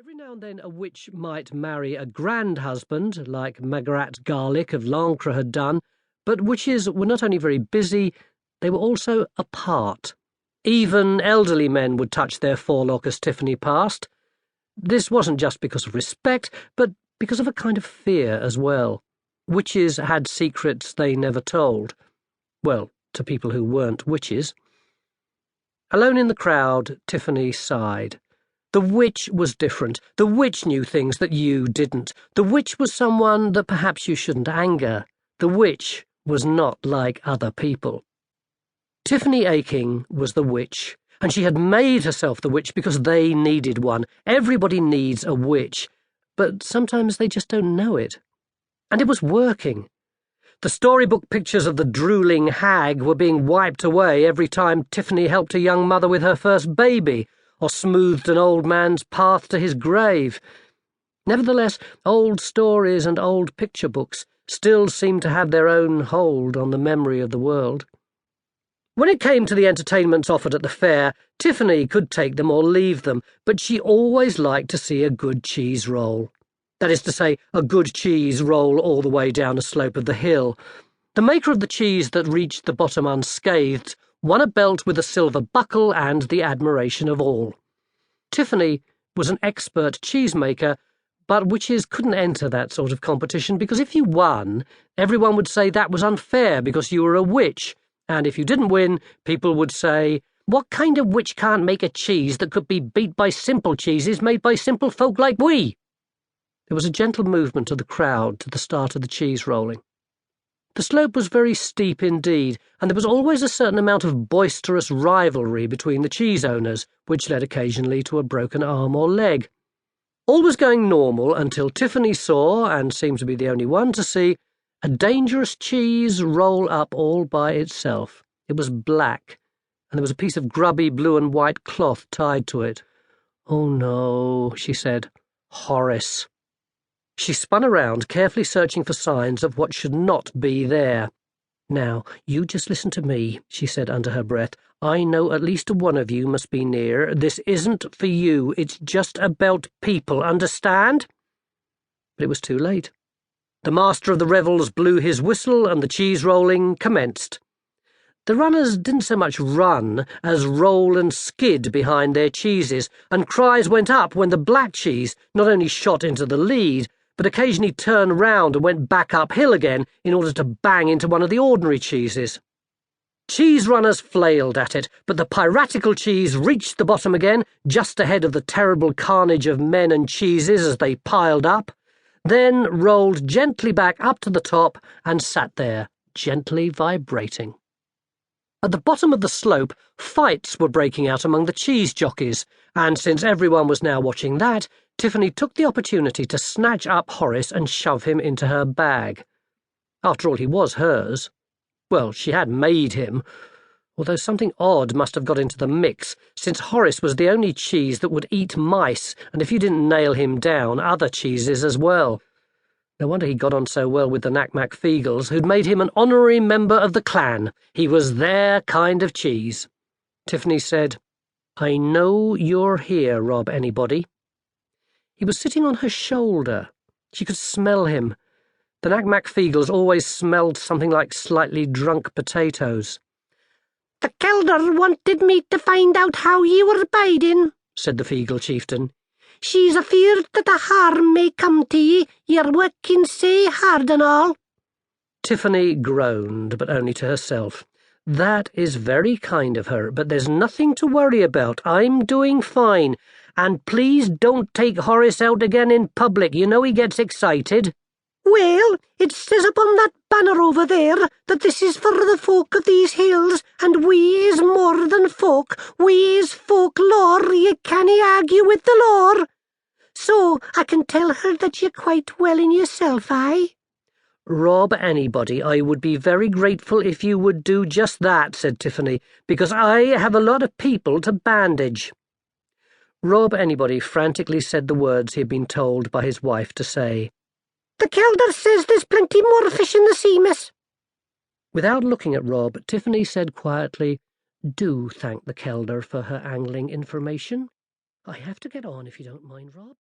Every now and then a witch might marry a grand husband, like Margaret Garlick of Lancre had done, but witches were not only very busy, they were also apart. Even elderly men would touch their forelock as Tiffany passed. This wasn't just because of respect, but because of a kind of fear as well. Witches had secrets they never told. Well, to people who weren't witches. Alone in the crowd, Tiffany sighed. The witch was different. The witch knew things that you didn't. The witch was someone that perhaps you shouldn't anger. The witch was not like other people. Tiffany Aching was the witch, and she had made herself the witch because they needed one. Everybody needs a witch, but sometimes they just don't know it. And it was working. The storybook pictures of the drooling hag were being wiped away every time Tiffany helped a young mother with her first baby, or smoothed an old man's path to his grave. Nevertheless, old stories and old picture books still seemed to have their own hold on the memory of the world. When it came to the entertainments offered at the fair, Tiffany could take them or leave them, but she always liked to see a good cheese roll. That is to say, a good cheese roll all the way down a slope of the hill. The maker of the cheese that reached the bottom unscathed won a belt with a silver buckle and the admiration of all. Tiffany was an expert cheesemaker, but witches couldn't enter that sort of competition because if you won, everyone would say that was unfair because you were a witch, and if you didn't win, people would say, "What kind of witch can't make a cheese that could be beat by simple cheeses made by simple folk like we?" There was a gentle movement of the crowd to the start of the cheese rolling. The slope was very steep indeed, and there was always a certain amount of boisterous rivalry between the cheese owners, which led occasionally to a broken arm or leg. All was going normal until Tiffany saw, and seemed to be the only one to see, a dangerous cheese roll up all by itself. It was black, and there was a piece of grubby blue and white cloth tied to it. "Oh no," she said. "Horace." She spun around, carefully searching for signs of what should not be there. "Now, you just listen to me," she said under her breath. "I know at least one of you must be near. This isn't for you. It's just about people, understand?" But it was too late. The master of the revels blew his whistle and the cheese rolling commenced. The runners didn't so much run as roll and skid behind their cheeses, and cries went up when the black cheese not only shot into the lead, but occasionally turned round and went back uphill again in order to bang into one of the ordinary cheeses. Cheese runners flailed at it, but the piratical cheese reached the bottom again, just ahead of the terrible carnage of men and cheeses as they piled up, then rolled gently back up to the top and sat there, gently vibrating. At the bottom of the slope, fights were breaking out among the cheese jockeys, and since everyone was now watching that, Tiffany took the opportunity to snatch up Horace and shove him into her bag. After all, he was hers. Well, she had made him, although something odd must have got into the mix, since Horace was the only cheese that would eat mice, and if you didn't nail him down, other cheeses as well. No wonder he got on so well with the Nac Mac Feegles, who'd made him an honorary member of the clan. He was their kind of cheese. Tiffany said, "I know you're here, Rob Anybody." He was sitting on her shoulder. She could smell him. The Nac Mac Feegles always smelled something like slightly drunk potatoes. "The Kelder wanted me to find out how ye were biding," said the Feegle chieftain. "She's afeard that a harm may come to ye, ye're working sae hard and all." Tiffany groaned, but only to herself. "That is very kind of her, but there's nothing to worry about. I'm doing fine. And please don't take Horace out again in public. You know he gets excited." "Well, it says upon that banner over there that this is for the folk of these hills, and we is more than folk. We is folklore. Ye cannae argue with the law. So I can tell her that you're quite well in yourself, aye?" "Rob Anybody, I would be very grateful if you would do just that," said Tiffany, "because I have a lot of people to bandage." Rob Anybody frantically said the words he had been told by his wife to say. "The Kelder says there's plenty more fish in the sea, miss." Without looking at Rob, Tiffany said quietly, "Do thank the Kelder for her angling information. I have to get on if you don't mind, Rob."